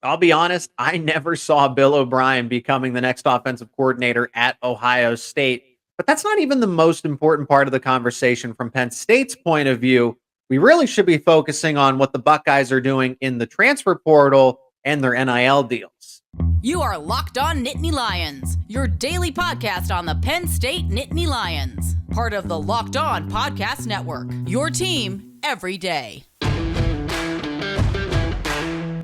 I'll be honest, I never saw Bill O'Brien becoming the next offensive coordinator at Ohio State. But that's not even the most important part of the conversation from Penn State's point of view. We really should be focusing on what the Buckeyes are doing in the transfer portal and their NIL deals. You are Locked On Nittany Lions, your daily podcast on the Penn State Nittany Lions. Part of the Locked On Podcast Network, your team every day.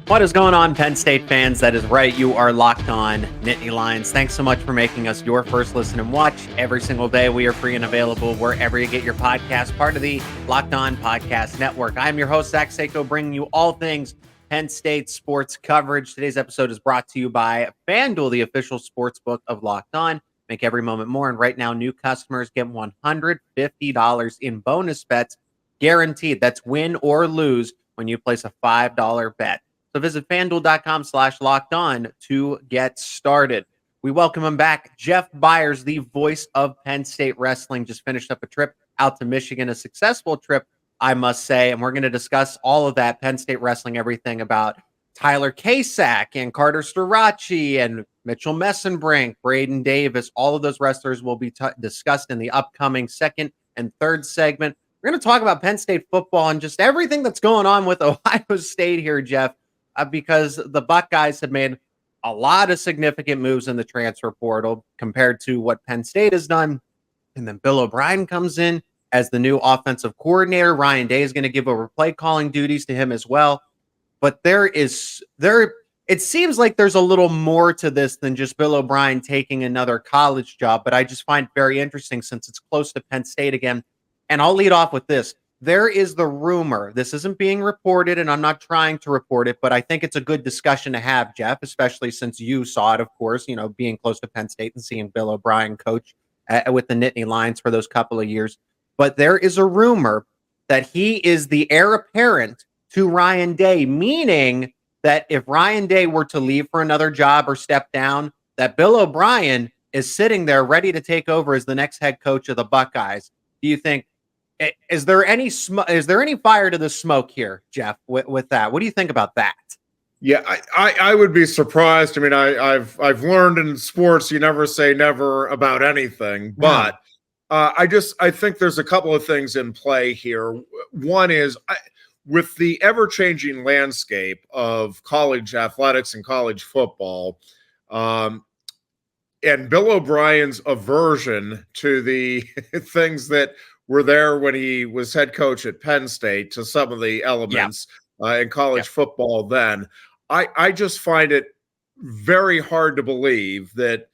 What is going on, Penn State fans? That is right. You are Locked On Nittany Lions. Thanks so much for making us your first listen and watch every single day. We are free and available wherever you get your podcast, part of the Locked On Podcast Network. I'm your host, Zach Seyko, bringing you all things Penn State sports coverage. Today's episode is brought to you by FanDuel, the official sports book of Locked On. Make every moment more. And right now, new customers get $150 in bonus bets guaranteed. That's win or lose when you place a $5 bet. So visit FanDuel.com/lockedon to get started. We welcome him back. Jeff Byers, the voice of Penn State wrestling, just finished up a trip out to Michigan, a successful trip, I must say. And we're going to discuss all of that, Penn State wrestling, everything about Tyler Kasak and Carter Starocci and Mitchell Mesenbrink, Braedan Davis. All of those wrestlers will be discussed in the upcoming second and third segment. We're going to talk about Penn State football and just everything that's going on with Ohio State here, Jeff. Because the Buckeyes have made a lot of significant moves in the transfer portal compared to what Penn State has done. And then Bill O'Brien comes in as the new offensive coordinator. Ryan Day is going to give over play calling duties to him as well. But it seems like there's a little more to this than just Bill O'Brien taking another college job. But I just find it very interesting since it's close to Penn State again. And I'll lead off with this. There is the rumor, this isn't being reported, and I'm not trying to report it, but I think it's a good discussion to have, Jeff, especially since you saw it, of course, being close to Penn State and seeing Bill O'Brien coach with the Nittany Lions for those couple of years. But there is a rumor that he is the heir apparent to Ryan Day, meaning that if Ryan Day were to leave for another job or step down, that Bill O'Brien is sitting there ready to take over as the next head coach of the Buckeyes. Do you think? Is there any fire to the smoke here, Jeff, with that? What do you think about that? Yeah, I would be surprised. I mean, I've learned in sports you never say never about anything, but I think there's a couple of things in play here. One is with the ever-changing landscape of college athletics and college football, and Bill O'Brien's aversion to the things that were there when he was head coach at Penn State to some of the elements in college football then. I just find it very hard to believe that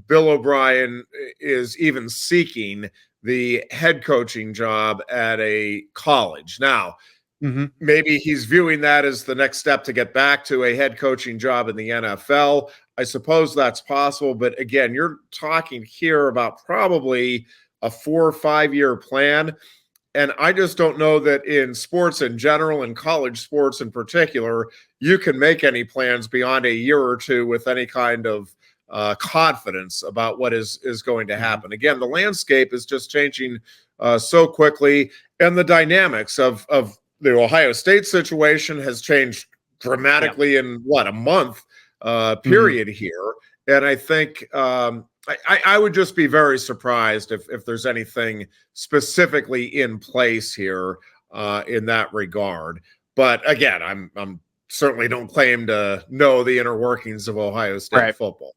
Bill O'Brien is even seeking the head coaching job at a college. Now, maybe he's viewing that as the next step to get back to a head coaching job in the NFL. I suppose that's possible. But again, you're talking here about probably a 4 or 5 year plan. And I just don't know that in sports in general and college sports in particular, you can make any plans beyond a year or two with any kind of confidence about what is going to happen. Again, the landscape is just changing so quickly. And the dynamics of the Ohio State situation has changed dramatically in a month period here. And I think I would just be very surprised if there's anything specifically in place here in that regard. But again, I'm certainly don't claim to know the inner workings of Ohio State football.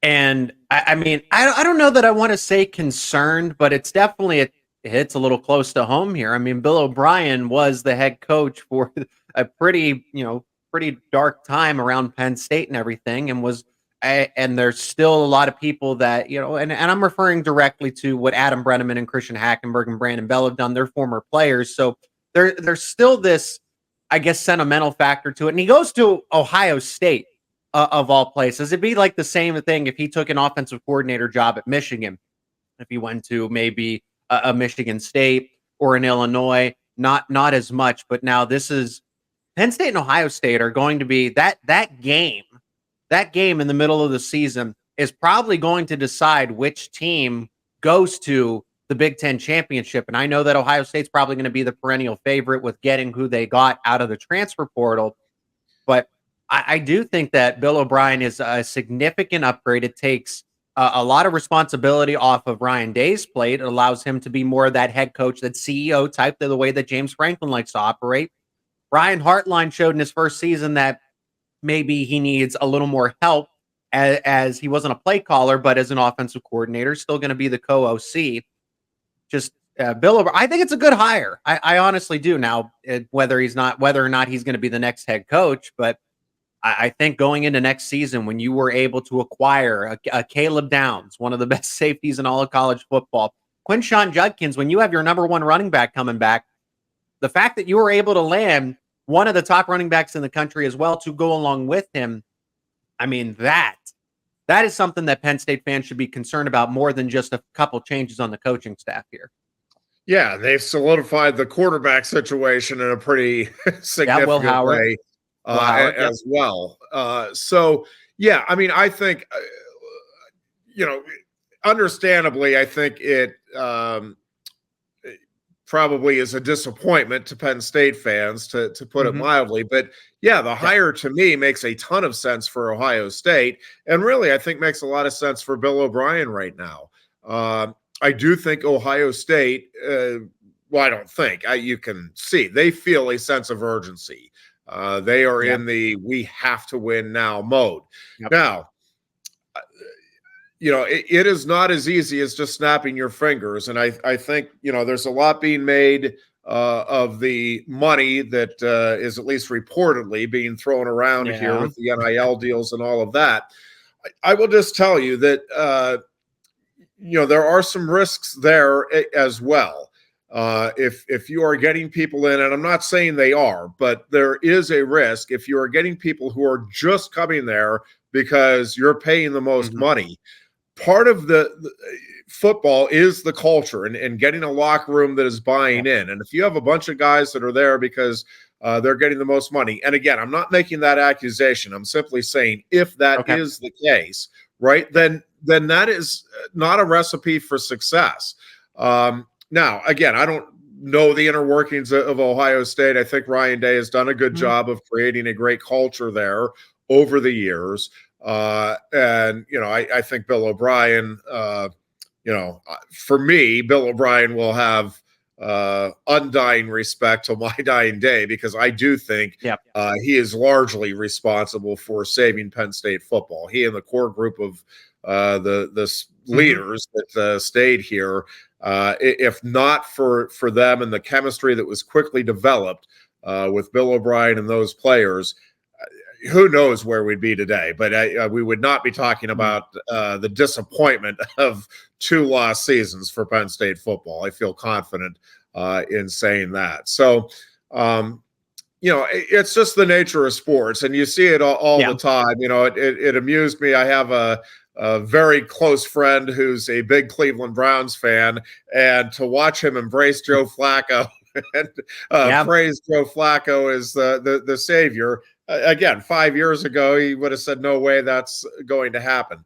And I mean, I don't know that I want to say concerned, but it's definitely it hits a little close to home here. I mean, Bill O'Brien was the head coach for a pretty dark time around Penn State and everything, and there's still a lot of people that, and I'm referring directly to what Adam Brenneman and Christian Hackenberg and Brandon Bell have done. They're former players. So there's still this, I guess, sentimental factor to it. And he goes to Ohio State, of all places. It'd be like the same thing if he took an offensive coordinator job at Michigan. If he went to maybe a Michigan State or an Illinois, not as much. But now this is Penn State and Ohio State are going to be that game. That game in the middle of the season is probably going to decide which team goes to the Big Ten championship. And I know that Ohio State's probably going to be the perennial favorite with getting who they got out of the transfer portal. But I do think that Bill O'Brien is a significant upgrade. It takes a lot of responsibility off of Ryan Day's plate. It allows him to be more of that head coach, that CEO type, the way that James Franklin likes to operate. Ryan Hartline showed in his first season that maybe he needs a little more help as he wasn't a play caller, but as an offensive coordinator, still going to be the co-OC. Just Bill O'Brien, I think it's a good hire. I honestly do. Now, whether or not he's going to be the next head coach, but I think going into next season, when you were able to acquire a Caleb Downs, one of the best safeties in all of college football, Quinshon Judkins, when you have your number one running back coming back, the fact that you were able to land one of the top running backs in the country as well to go along with him, I mean, that is something that Penn State fans should be concerned about more than just a couple changes on the coaching staff here. Yeah, they've solidified the quarterback situation in a pretty significant way as well. So, yeah, I mean, I think, understandably, I think it probably is a disappointment to Penn State fans, to put it mildly. But, yeah, the hire to me makes a ton of sense for Ohio State, and really I think makes a lot of sense for Bill O'Brien right now. I do think Ohio State, well, I don't think, you can see, they feel a sense of urgency. They are in the we have to win now mode. Now, it is not as easy as just snapping your fingers. And I think, there's a lot being made of the money that is at least reportedly being thrown around here with the NIL deals and all of that. I will just tell you that, there are some risks there as well. If you are getting people in, and I'm not saying they are, but there is a risk if you are getting people who are just coming there because you're paying the most money. Part of the football is the culture and getting a locker room that is buying in. And if you have a bunch of guys that are there because they're getting the most money, and again, I'm not making that accusation. I'm simply saying if that is the case, right, then that is not a recipe for success. Now, again, I don't know the inner workings of Ohio State. I think Ryan Day has done a good job of creating a great culture there over the years. And, I think Bill O'Brien, for me, Bill O'Brien will have undying respect till my dying day, because I do think he is largely responsible for saving Penn State football. He and the core group of the leaders that stayed here, if not for them and the chemistry that was quickly developed with Bill O'Brien and those players, who knows where we'd be today. But we would not be talking about the disappointment of 2 lost seasons for Penn State football. I feel confident in saying that. So, it's just the nature of sports, and you see it all the time. It amused me. I have a very close friend who's a big Cleveland Browns fan, and to watch him embrace Joe Flacco and praise Joe Flacco as the savior. Again, 5 years ago, he would have said, no way that's going to happen.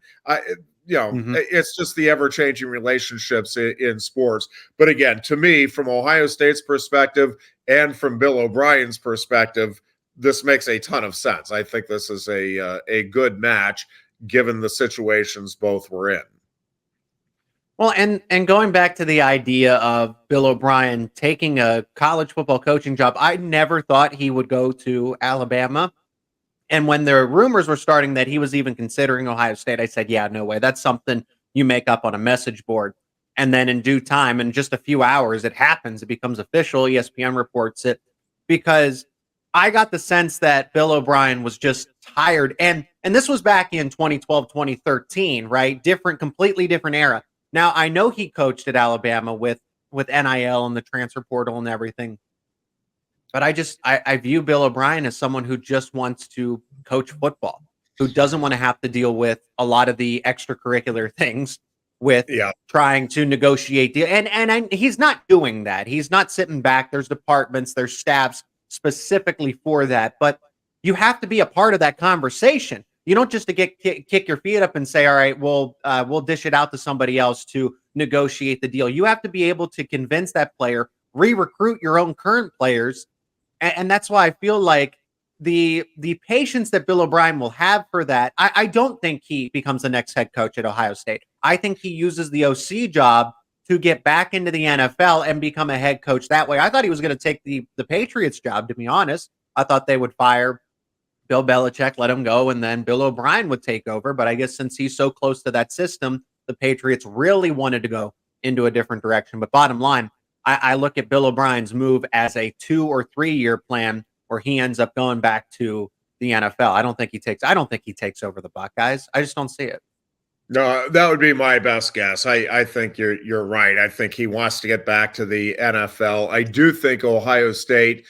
It's just the ever-changing relationships in sports. But again, to me, from Ohio State's perspective and from Bill O'Brien's perspective, this makes a ton of sense. I think this is a good match, given the situations both were in. Well, and going back to the idea of Bill O'Brien taking a college football coaching job, I never thought he would go to Alabama. And when the rumors were starting that he was even considering Ohio State, I said, yeah, no way. That's something you make up on a message board. And then in due time, in just a few hours, it happens. It becomes official. ESPN reports it, because I got the sense that Bill O'Brien was just tired. And this was back in 2012, 2013, right? Completely different era. Now, I know he coached at Alabama with NIL and the transfer portal and everything. But I view Bill O'Brien as someone who just wants to coach football, who doesn't want to have to deal with a lot of the extracurricular things with trying to negotiate deal. And he's not doing that. He's not sitting back. There's departments, there's staffs specifically for that. But you have to be a part of that conversation. You don't just kick your feet up and say, all right, we'll dish it out to somebody else to negotiate the deal. You have to be able to convince that player, re-recruit your own current players. And that's why I feel like the patience that Bill O'Brien will have for that, I don't think he becomes the next head coach at Ohio State. I think he uses the OC job to get back into the NFL and become a head coach that way. I thought he was going to take the Patriots job, to be honest. I thought they would fire Bill Belichick, let him go, and then Bill O'Brien would take over. But I guess since he's so close to that system, the Patriots really wanted to go into a different direction. But bottom line, I look at Bill O'Brien's move as a 2 or 3 year plan where he ends up going back to the NFL. I don't think he takes over the Buckeyes. I just don't see it. No, that would be my best guess. I think you're right. I think he wants to get back to the NFL. I do think Ohio State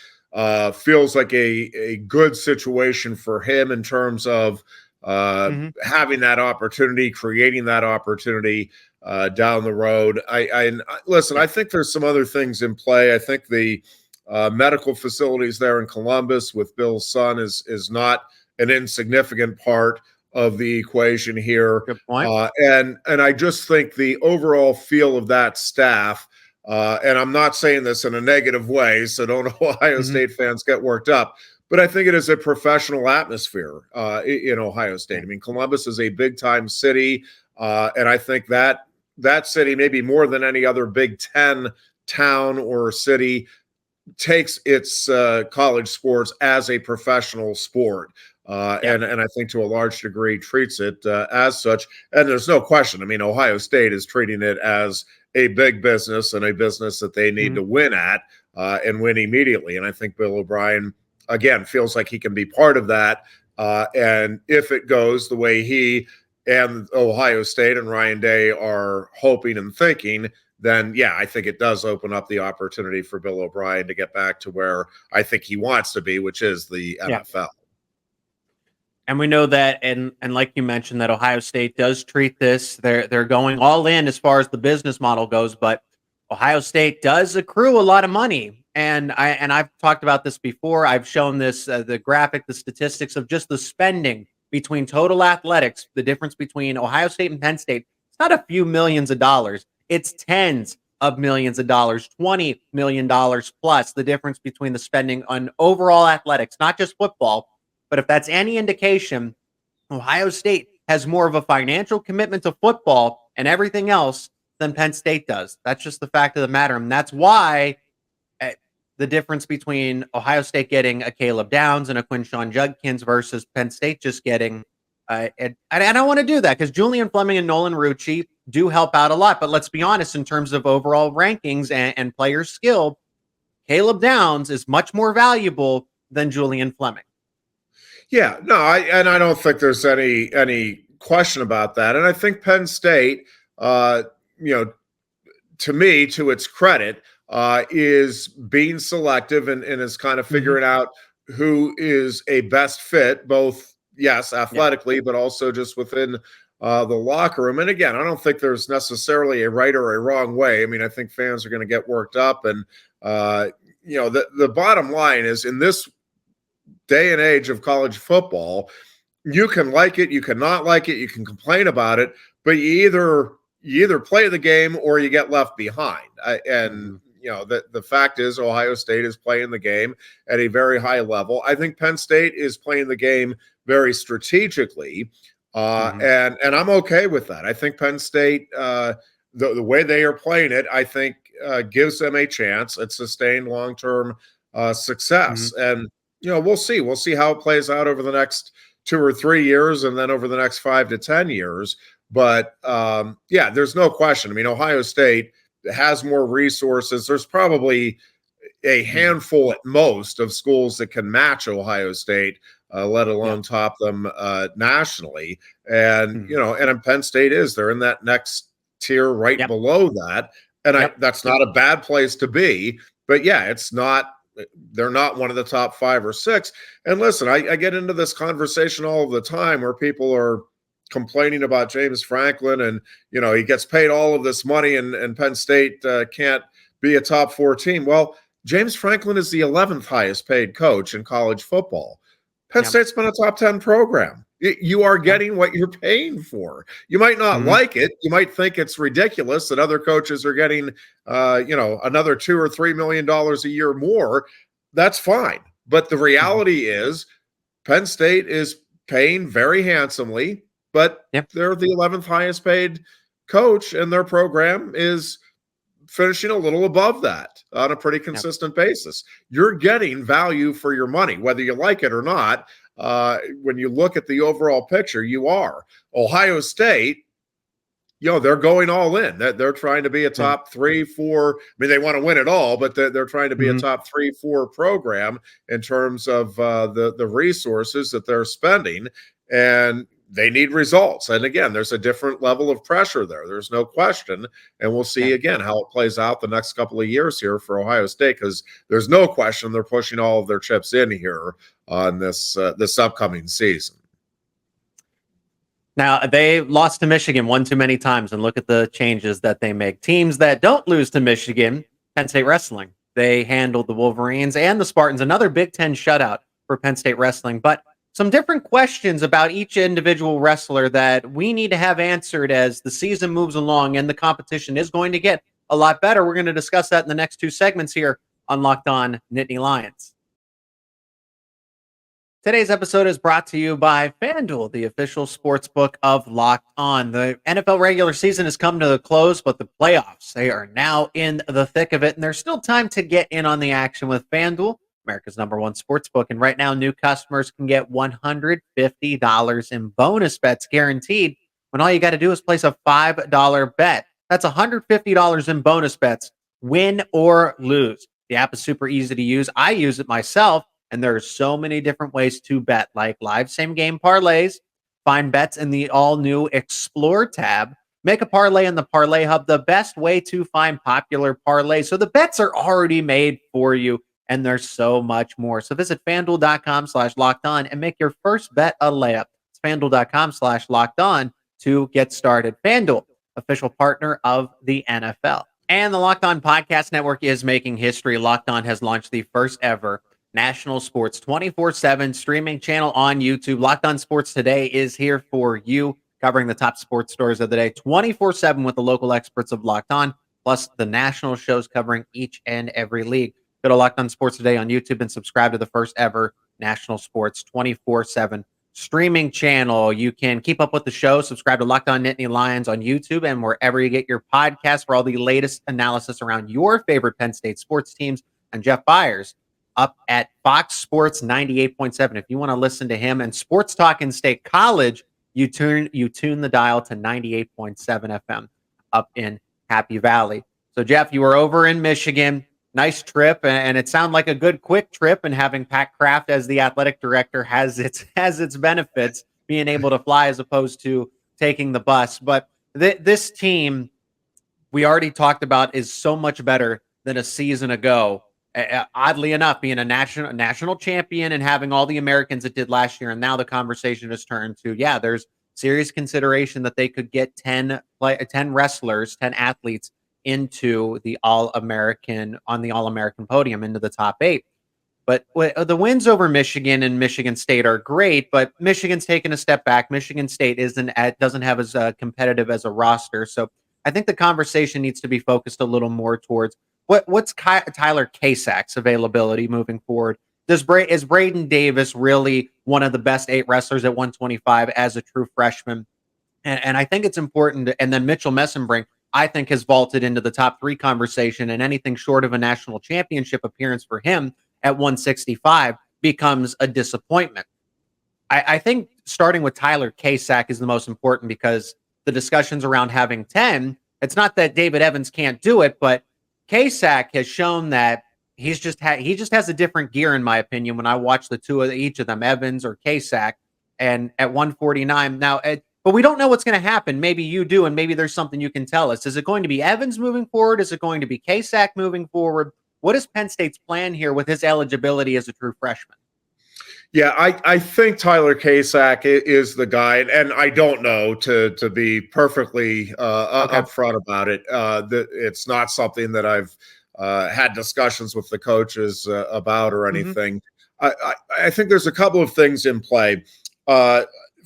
feels like a good situation for him in terms of having that opportunity, creating that opportunity down the road. Listen, I think there's some other things in play. I think the medical facilities there in Columbus with Bill's son is not an insignificant part of the equation here. Good point. And I just think the overall feel of that staff, and I'm not saying this in a negative way, so don't Ohio State fans get worked up, but I think it is a professional atmosphere in Ohio State. I mean, Columbus is a big-time city, and I think that city, maybe more than any other Big Ten town or city, takes its college sports as a professional sport. And I think to a large degree treats it as such. And there's no question. I mean, Ohio State is treating it as a big business and a business that they need to win at and win immediately. And I think Bill O'Brien, again, feels like he can be part of that. And if it goes the way he and Ohio State and Ryan Day are hoping and thinking, then, yeah, I think it does open up the opportunity for Bill O'Brien to get back to where I think he wants to be, which is the NFL. And we know that, and like you mentioned, that Ohio State does treat this. They're going all in as far as the business model goes, but Ohio State does accrue a lot of money. And I've talked about this before. I've shown this, the graphic, the statistics of just the spending between total athletics, the difference between Ohio State and Penn State. It's not a few millions of dollars. It's tens of millions of dollars, $20 million plus, the difference between the spending on overall athletics, not just football. But if that's any indication, Ohio State has more of a financial commitment to football and everything else than Penn State does. That's just the fact of the matter. And that's why the difference between Ohio State getting a Caleb Downs and a Quinshon Judkins versus Penn State just getting, and I want to do that because Julian Fleming and Nolan Rucci do help out a lot. But let's be honest, in terms of overall rankings and player skill, Caleb Downs is much more valuable than Julian Fleming. Yeah, no, I don't think there's any question about that. And I think Penn State, to me, to its credit, is being selective and is kind of figuring out who is a best fit, both, yes, athletically, but also just within the locker room. And again, I don't think there's necessarily a right or a wrong way. I mean, I think fans are going to get worked up. And, the bottom line is, in this day and age of college football, you can like it, you cannot like it, you can complain about it, but you either play the game or you get left behind. The fact is Ohio State is playing the game at a very high level. I think Penn State is playing the game very strategically, and I'm okay with that. I think Penn State, the way they are playing it, I think gives them a chance at sustained long-term success. And we'll see. We'll see how it plays out over the next 2 or 3 years and then over the next 5 to 10 years. But, there's no question. I mean, Ohio State has more resources. There's probably a handful at most of schools that can match Ohio State, let alone top them nationally. And, and Penn State they're in that next tier right below that. And that's not a bad place to be. But, they're not one of the top 5 or 6. And listen, I get into this conversation all the time where people are complaining about James Franklin and, he gets paid all of this money and Penn State can't be a top 4 team. Well, James Franklin is the 11th highest paid coach in college football. Penn State's been a top 10 program. You are getting what you're paying for. You might not like it. You might think it's ridiculous that other coaches are getting, another $2 or $3 million a year more. That's fine. But the reality is Penn State is paying very handsomely, but Yep. they're the 11th highest paid coach, and their program is finishing a little above that on a pretty consistent basis. You're getting value for your money, whether you like it or not. When you look at the overall picture, you are. Ohio State, they're going all in. They're trying to be a top 3, 4. I mean, they want to win it all, but they're trying to be a top 3, 4 program in terms of the resources that they're spending, and they need results. And again, there's a different level of pressure there. There's no question. And we'll see again how it plays out the next couple of years here for Ohio State, because there's no question they're pushing all of their chips in here on this upcoming season. Now, they lost to Michigan one too many times, and look at the changes that they make. Teams that don't lose to Michigan, Penn State Wrestling. They handled the Wolverines and the Spartans, another Big Ten shutout for Penn State Wrestling. But some different questions about each individual wrestler that we need to have answered as the season moves along and the competition is going to get a lot better. We're going to discuss that in the next 2 segments here on Locked On Nittany Lions. Today's episode is brought to you by FanDuel, the official sports book of Locked On. The NFL regular season has come to a close, but the playoffs, they are now in the thick of it, and there's still time to get in on the action with FanDuel, America's #1 sports book. And right now, new customers can get $150 in bonus bets guaranteed when all you got to do is place a $5 bet. That's $150 in bonus bets, win or lose. The app is super easy to use. I use it myself. And there are so many different ways to bet, like live same-game parlays, find bets in the all-new Explore tab, make a parlay in the Parlay Hub, the best way to find popular parlays. So the bets are already made for you, and there's so much more. So visit FanDuel.com/lockedon and make your first bet a layup. It's FanDuel.com/lockedon to get started. FanDuel, official partner of the NFL. And the Locked On Podcast Network is making history. Locked On has launched the first ever national sports 24/7 streaming channel on YouTube. Locked On Sports Today is here for you, covering the top sports stories of the day 24/7 with the local experts of Locked On, plus the national shows covering each and every league. Go to Locked On Sports Today on YouTube and subscribe to the first ever national sports 24/7 streaming channel. You can keep up with the show. Subscribe to Locked On Nittany Lions on YouTube and wherever you get your podcasts for all the latest analysis around your favorite Penn State sports teams. And Jeff Byers up at Fox Sports 98.7. If you want to listen to him and Sports Talk in State College, you tune the dial to 98.7 FM up in Happy Valley. So, Jeff, you were over in Michigan. Nice trip, and it sounded like a good quick trip. And having Pat Kraft as the athletic director has its benefits, being able to fly as opposed to taking the bus. But this team, we already talked about, is so much better than a season ago. Oddly enough, being a national champion and having all the Americans it did last year, and now the conversation has turned to, there's serious consideration that they could get 10 wrestlers, 10 athletes into the All-American podium, into the top 8. But the wins over Michigan and Michigan State are great, but Michigan's taken a step back. Michigan State doesn't have as competitive as a roster, so I think the conversation needs to be focused a little more towards what's Tyler Kasak's availability moving forward. Is Braedan Davis really one of the best 8 wrestlers at 125 as a true freshman? And I think it's important. And then Mitchell Mesenbrink, I think, has vaulted into the top 3 conversation, and anything short of a national championship appearance for him at 165 becomes a disappointment. I think starting with Tyler Kasak is the most important, because the discussions around having 10, it's not that David Evans can't do it, but Kasak has shown that he just has a different gear, in my opinion, when I watch the two of each of them, Evans or Kasak, and at 149 now. But we don't know what's going to happen. Maybe you do, and maybe there's something you can tell us. Is it going to be Evans moving forward? Is it going to be Kasak moving forward? What is Penn State's plan here with his eligibility as a true freshman? Yeah, I think Tyler Kasak is the guy, and I don't know, to be perfectly upfront about it. It's not something that I've had discussions with the coaches about or anything. I think there's a couple of things in play.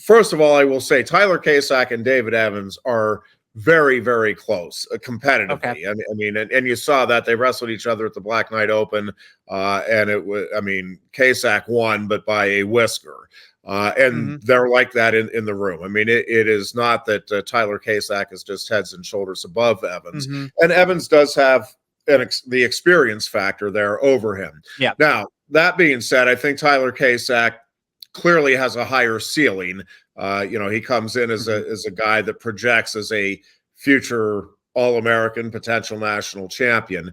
First of all, I will say Tyler Kasak and David Evans are very, very close competitively. Okay. I mean, and you saw that they wrestled each other at the Black Knight Open, and it was, I mean, Kasak won, but by a whisker. And they're like that in the room. I mean, it is not that Tyler Kasak is just heads and shoulders above Evans, and Evans does have the experience factor there over him. Yeah. Now, that being said, I think Tyler Kasak clearly has a higher ceiling. He comes in as a guy that projects as a future All-American, potential national champion.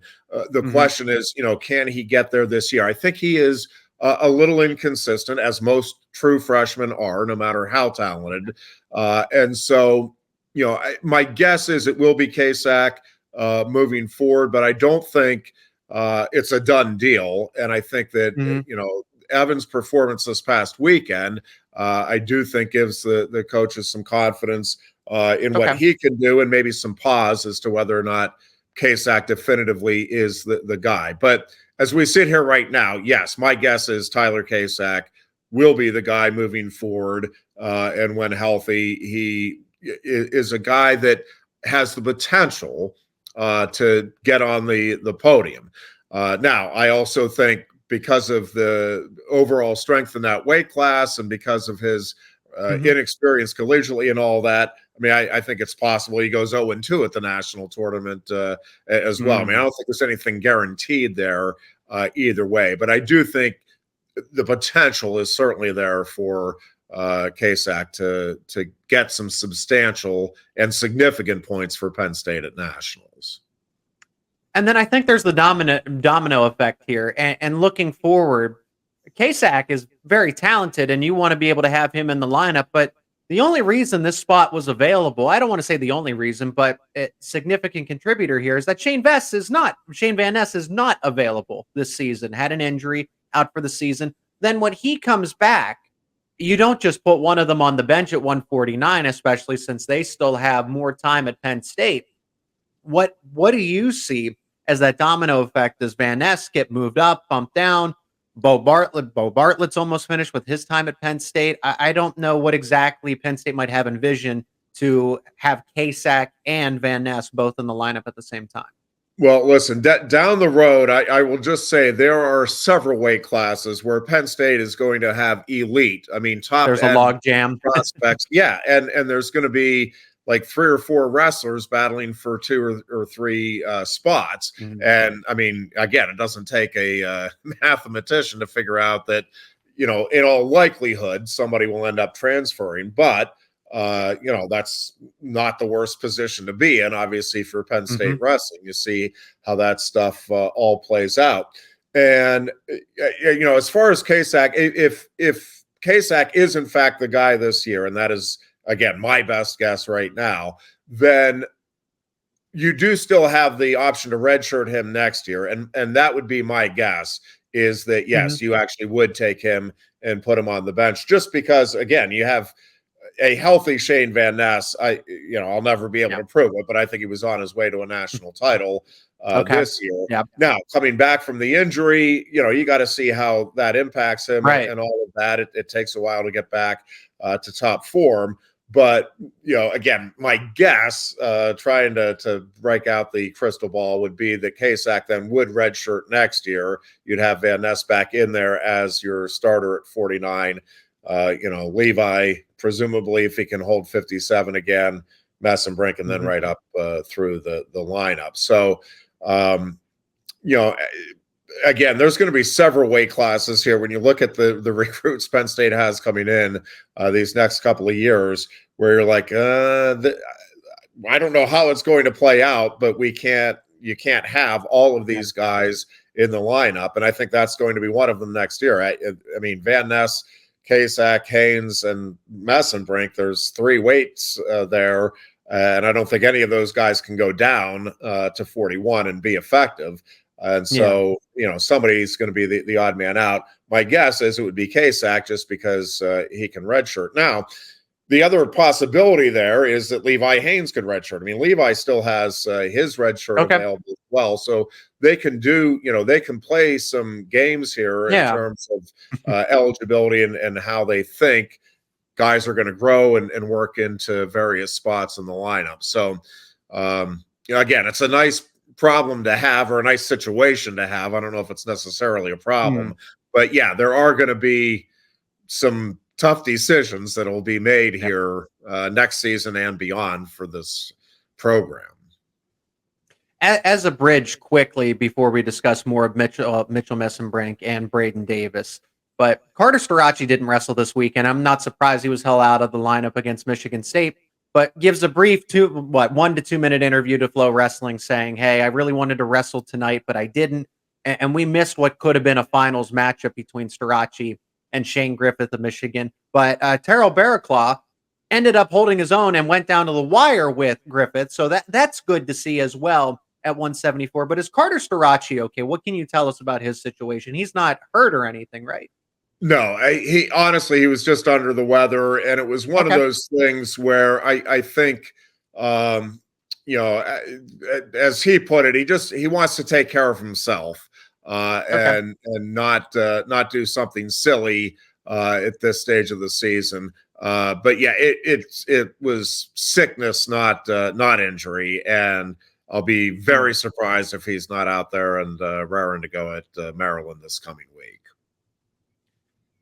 The question is, can he get there this year? I think he is a little inconsistent, as most true freshmen are, no matter how talented. And so, my guess is it will be Kasak moving forward, but I don't think it's a done deal. And I think that, Evans' performance this past weekend, I do think gives the coaches some confidence in what he can do, and maybe some pause as to whether or not Kasak definitively is the guy. But as we sit here right now, yes, my guess is Tyler Kasak will be the guy moving forward. And when healthy, he is a guy that has the potential to get on the podium. Now, I also think because of the overall strength in that weight class and because of his inexperience collegially and all that, I mean, I think it's possible he goes 0-2 at the national tournament as well. I mean, I don't think there's anything guaranteed there either way, but I do think the potential is certainly there for Kasak to get some substantial and significant points for Penn State at nationals. And then I think there's the domino effect here. And looking forward, Kasak is very talented, and you want to be able to have him in the lineup. But the only reason this spot was available, I don't want to say the only reason, but a significant contributor here is that Shane Van Ness is not available this season, had an injury, out for the season. Then when he comes back, you don't just put one of them on the bench at 149, especially since they still have more time at Penn State. What do you see as that domino effect? Does Van Ness get moved up, bumped down? Bo Bartlett's almost finished with his time at Penn State. I don't know what exactly Penn State might have envisioned to have Kasak and Van Ness both in the lineup at the same time. Well, listen, down the road, I will just say there are several weight classes where Penn State is going to have elite. I mean, top. There's a log jam prospects. Yeah, and there's going to be like 3 or 4 wrestlers battling for 2 or 3 spots. And I mean, again, it doesn't take a mathematician to figure out that, in all likelihood, somebody will end up transferring. But, that's not the worst position to be in, obviously, for Penn State wrestling. You see how that stuff all plays out. And, as far as Kasak, if Kasak is, in fact, the guy this year, and that is, again, my best guess right now, then you do still have the option to redshirt him next year. And that would be my guess, is that, yes, you actually would take him and put him on the bench, just because, again, you have a healthy Shane Van Ness. I'll never be able to prove it, but I think he was on his way to a national title this year. Yep. Now, coming back from the injury, you got to see how that impacts him and all of that. It takes a while to get back to top form. But, again, my guess, trying to break out the crystal ball, would be that Kasak then would redshirt next year. You'd have Van Ness back in there as your starter at 49. Levi, presumably, if he can hold 57 again, Mesenbrink, and then right up through the lineup. So, again, there's going to be several weight classes here. When you look at the recruits Penn State has coming in these next couple of years, where you're like, I don't know how it's going to play out, but you can't have all of these guys in the lineup. And I think that's going to be one of them next year. I mean, Van Ness, Kasak, Haynes, and Mesenbrink, there's 3 weights there. And I don't think any of those guys can go down to 41 and be effective. And so, somebody's going to be the odd man out. My guess is it would be Kasak, just because he can redshirt. Now, the other possibility there is that Levi Haynes could redshirt. I mean, Levi still has his redshirt available as well. So they can they can play some games here in terms of eligibility and how they think guys are going to grow and work into various spots in the lineup. So, again, it's a nice problem to have, or a nice situation to have. I don't know if it's necessarily a problem, but yeah, there are going to be some tough decisions that will be made here next season and beyond for this program. As a bridge quickly before we discuss more of Mitchell Mesenbrink and Braedan Davis, but Carter Starocci didn't wrestle this weekend. I'm not surprised he was held out of the lineup against Michigan State, but gives a brief 1 to 2 minute interview to Flow Wrestling saying, "Hey, I really wanted to wrestle tonight, but I didn't. And we missed what could have been a finals matchup between Starocci and Shane Griffith of Michigan. But Terrell Barraclaw ended up holding his own and went down to the wire with Griffith. So that's good to see as well at 174. But is Carter Starocci okay? What can you tell us about his situation? He's not hurt or anything, right? No, he honestly, he was just under the weather, and it was one of those things where I think, as he put it, he wants to take care of himself and not do something silly at this stage of the season. But yeah, it was sickness, not injury, and I'll be very surprised if he's not out there and raring to go at Maryland this coming week.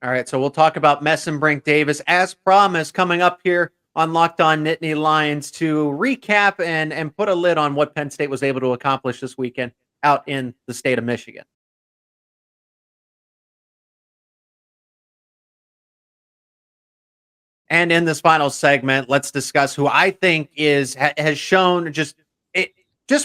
All right, so we'll talk about Mesenbrink Davis as promised coming up here on Locked On Nittany Lions to recap and put a lid on what Penn State was able to accomplish this weekend out in the state of Michigan. And in this final segment, let's discuss who I think has shown just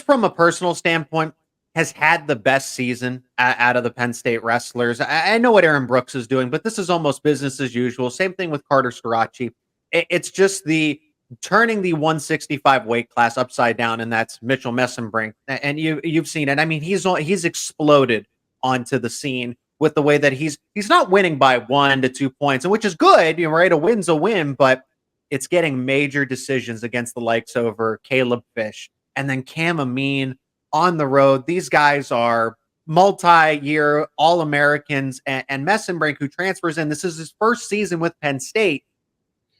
from a personal standpoint, has had the best season out of the Penn State wrestlers. I know what Aaron Brooks is doing, but this is almost business as usual. Same thing with Carter Starocci. It's just the turning the 165 weight class upside down, and that's Mitchell Mesenbrink. And you've seen it. I mean, he's exploded onto the scene with the way that he's not winning by 1 to 2 points, and which is good. Right? A win's a win, but it's getting major decisions against the likes over Caleb Fish and then Cam Amin on the road. These guys are multi-year All-Americans, and Mesenbrink, who transfers in, this is his first season with Penn State,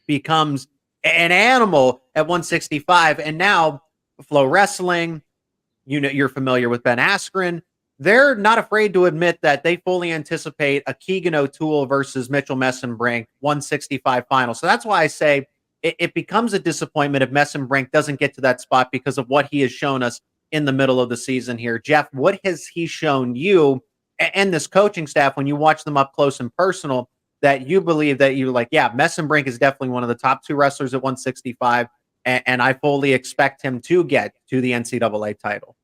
becomes an animal at 165. And now Flow Wrestling, you're familiar with Ben Askren. They're not afraid to admit that they fully anticipate a Keegan O'Toole versus Mitchell Mesenbrink 165 final. So that's why I say it becomes a disappointment if Mesenbrink doesn't get to that spot because of what he has shown us in the middle of the season here. Jeff, what has he shown you and this coaching staff when you watch them up close and personal that you believe that you're like, yeah, Mesenbrink is definitely one of the top 2 wrestlers at 165, and I fully expect him to get to the NCAA title?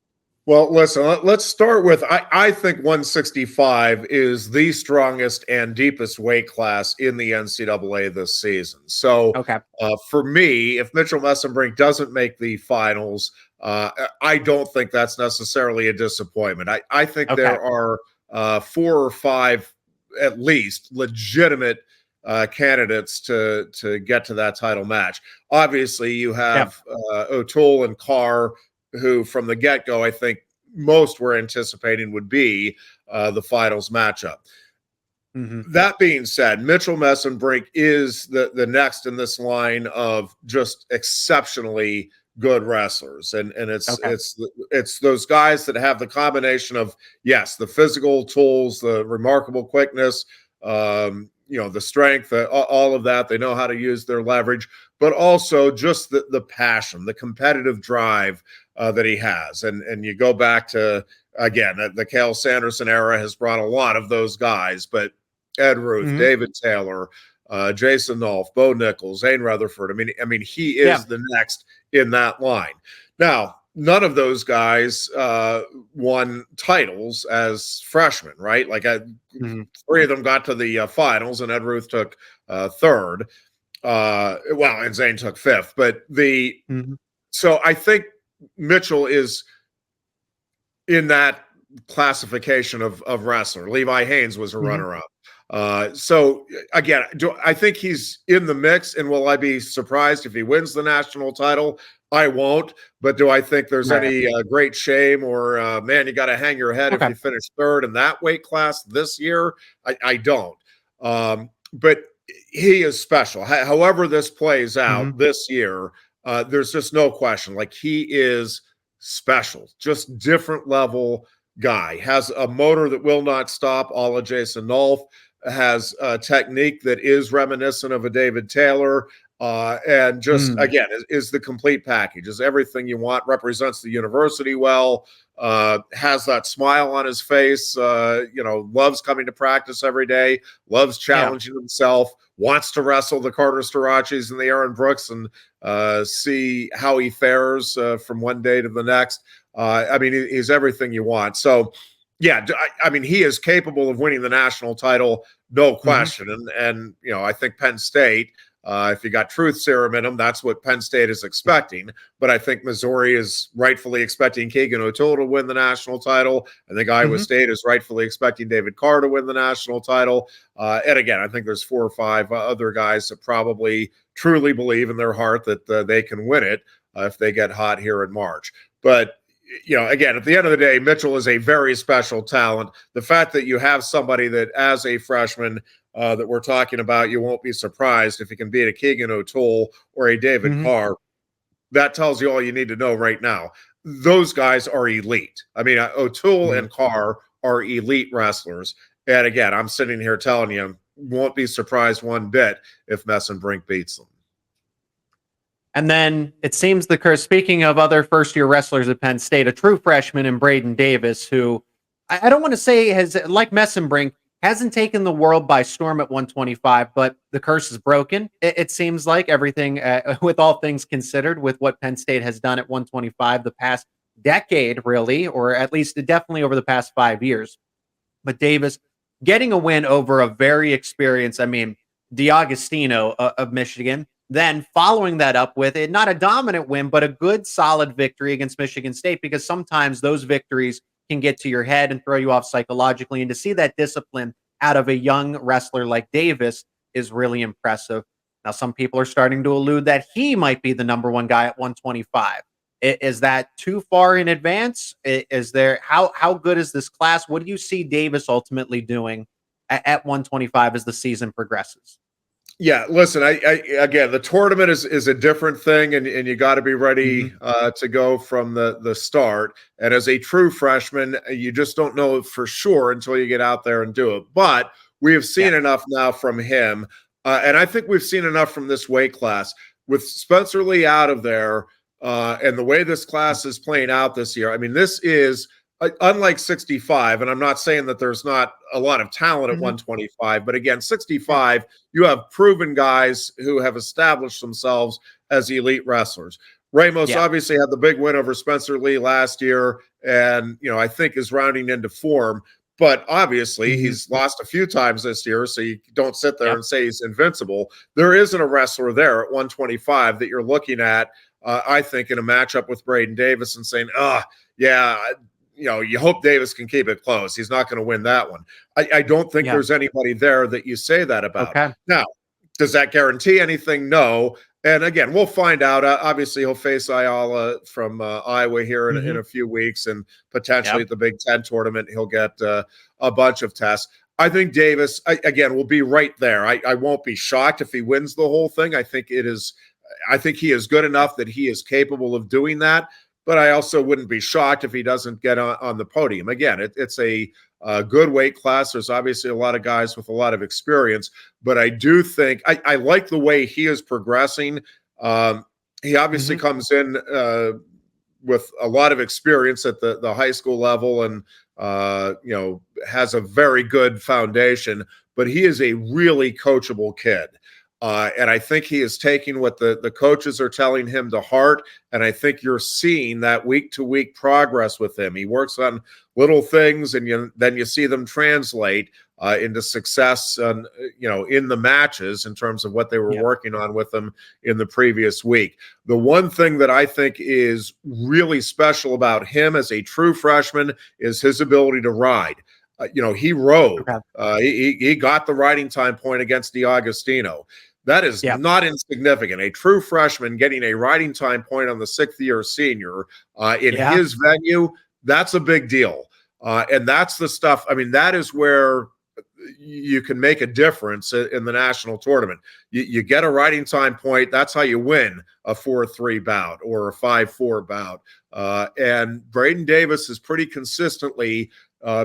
Well, listen, let's start with, I think 165 is the strongest and deepest weight class in the NCAA this season. So for me, if Mitchell Mesenbrink doesn't make the finals, I don't think that's necessarily a disappointment. I think there are 4 or 5 at least legitimate candidates to get to that title match. Obviously, you have O'Toole and Carr, who from the get-go, I think most were anticipating would be the finals matchup. That being said, Mitchell Mesenbrink is the next in this line of just exceptionally good wrestlers. And it's those guys that have the combination of, yes, the physical tools, the remarkable quickness, the strength, all of that. They know how to use their leverage, but also just the passion, the competitive drive that he has. And you go back to, again, the Cale Sanderson era has brought a lot of those guys, but Ed Ruth, David Taylor, Jason Nolf, Bo Nichols, Zane Rutherford. I mean, he is the next in that line. Now, none of those guys won titles as freshmen, right? Like 3 of them got to the finals, and Ed Ruth took 3rd. And Zane took 5th. But so I think Mitchell is in that classification of wrestler. Levi Haynes was a runner-up. So again, I think he's in the mix, and will I be surprised if he wins the national title? I won't. But do I think there's any great shame or, man, you got to hang your head if you finish 3rd in that weight class this year? I don't. But he is special. However this plays out this year, there's just no question. Like, he is special, just different level guy. Has a motor that will not stop, a la Jason Nolf. Has a technique that is reminiscent of a David Taylor. And just, again, is the complete package. Is everything you want, represents the university well, has that smile on his face, loves coming to practice every day, loves challenging himself, wants to wrestle the Carter Staroccis and the Aaron Brooks and see how he fares from one day to the next. He's everything you want. So, yeah, he is capable of winning the national title, no question. And I think Penn State, if you got truth serum in them, that's what Penn State is expecting. But I think Missouri is rightfully expecting Keegan O'Toole to win the national title. I think Iowa State is rightfully expecting David Carr to win the national title. And again, I think there's 4 or 5 other guys that probably truly believe in their heart that they can win it if they get hot here in March. But again, at the end of the day, Mitchell is a very special talent. The fact that you have somebody that, as a freshman, that we're talking about, you won't be surprised if he can beat a Keegan O'Toole or a David Carr. That tells you all you need to know right now. Those guys are elite. O'Toole and Carr are elite wrestlers. And again, I'm sitting here telling you, won't be surprised one bit if Mesenbrink beats them. And then it seems the curse, speaking of other first-year wrestlers at Penn State, a true freshman in Braedan Davis, who I don't want to say has, like Mesenbrink, hasn't taken the world by storm at 125, but the curse is broken. It seems like everything, with all things considered, with what Penn State has done at 125 the past decade, really, or at least definitely over the past 5 years. But Davis getting a win over a very experienced, D'Agostino of Michigan, then following that up with it, not a dominant win, but a good, solid victory against Michigan State, because sometimes those victories can get to your head and throw you off psychologically. And to see that discipline out of a young wrestler like Davis is really impressive. Now, some people are starting to allude that he might be the number 1 guy at 125. Is that too far in advance? Is there, how good is this class? What do you see Davis ultimately doing at 125 as the season progresses? Yeah, listen, I again, the tournament is a different thing, and you got to be ready to go from the start. And as a true freshman, you just don't know for sure until you get out there and do it. But we have seen enough now from him, and I think we've seen enough from this weight class. With Spencer Lee out of there, and the way this class is playing out this year, this is unlike 65, and I'm not saying that there's not a lot of talent at 125, but again, 65, you have proven guys who have established themselves as elite wrestlers. Ramos obviously had the big win over Spencer Lee last year, and I think is rounding into form. But obviously, he's lost a few times this year, so you don't sit there and say he's invincible. There isn't a wrestler there at 125 that you're looking at, I think, in a matchup with Braedan Davis and saying, you hope Davis can keep it close. He's not going to win that one. I don't think there's anybody there that you say that about. Okay. Now, does that guarantee anything? No. And again, we'll find out. Obviously, he'll face Ayala from Iowa here in a few weeks, and potentially at the Big Ten tournament, he'll get a bunch of tests. I think Davis, again, will be right there. I won't be shocked if he wins the whole thing. I think he is good enough that he is capable of doing that. But I also wouldn't be shocked if he doesn't get on the podium. Again, it's a good weight class. There's obviously a lot of guys with a lot of experience, but I do think I like the way he is progressing. He obviously comes in with a lot of experience at the high school level, and has a very good foundation. But he is a really coachable kid. And I think he is taking what the coaches are telling him to heart. And I think you're seeing that week-to-week progress with him. He works on little things, and then you see them translate into success, in the matches in terms of what they were working on with him in the previous week. The one thing that I think is really special about him as a true freshman is his ability to ride. He rode. He got the riding time point against D'Agostino. That is not insignificant. A true freshman getting a riding time point on the 6th-year senior in his venue, that's a big deal. And that's the stuff. That is where you can make a difference in the national tournament. You get a riding time point. That's how you win a 4-3 bout or a 5-4 bout. And Braedan Davis has pretty consistently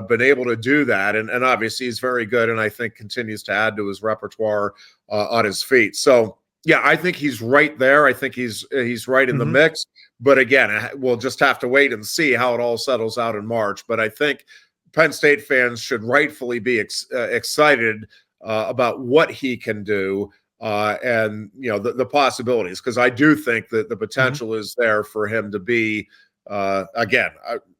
been able to do that. And obviously he's very good, and I think continues to add to his repertoire on his feet. So, yeah, I think he's right there. I think he's right in the mix. But again, we'll just have to wait and see how it all settles out in March. But I think Penn State fans should rightfully be excited about what he can do and the possibilities, because I do think that the potential is there for him to be again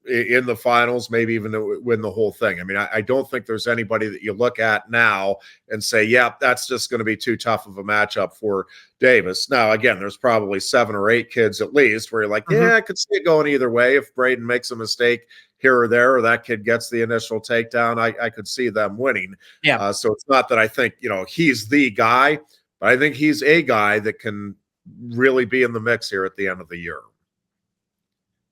in the finals, maybe even to win the whole thing. I mean, I don't think there's anybody that you look at now and say, yeah, that's just going to be too tough of a matchup for Davis. Now, again, there's probably 7 or 8 kids at least where you're like, yeah, I could see it going either way. If Braedan makes a mistake here or there, or that kid gets the initial takedown, I could see them winning. Yeah. So it's not that I think, he's the guy, but I think he's a guy that can really be in the mix here at the end of the year.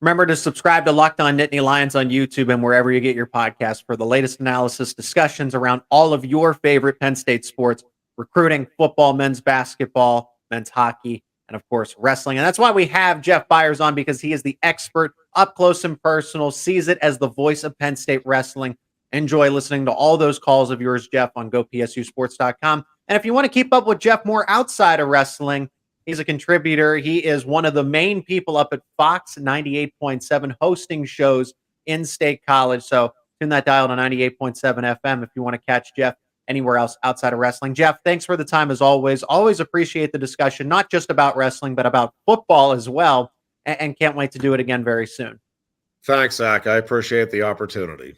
Remember to subscribe to Locked On Nittany Lions on YouTube and wherever you get your podcasts for the latest analysis, discussions around all of your favorite Penn State sports, recruiting, football, men's basketball, men's hockey, and of course, wrestling. And that's why we have Jeff Byers on, because he is the expert, up close and personal, sees it as the voice of Penn State wrestling. Enjoy listening to all those calls of yours, Jeff, on GoPSUSports.com. And if you want to keep up with Jeff more outside of wrestling, he's a contributor. He is one of the main people up at Fox 98.7 hosting shows in State College. So tune that dial to 98.7 FM if you want to catch Jeff anywhere else outside of wrestling. Jeff, thanks for the time as always. Always appreciate the discussion, not just about wrestling, but about football as well. And can't wait to do it again very soon. Thanks, Zach. I appreciate the opportunity.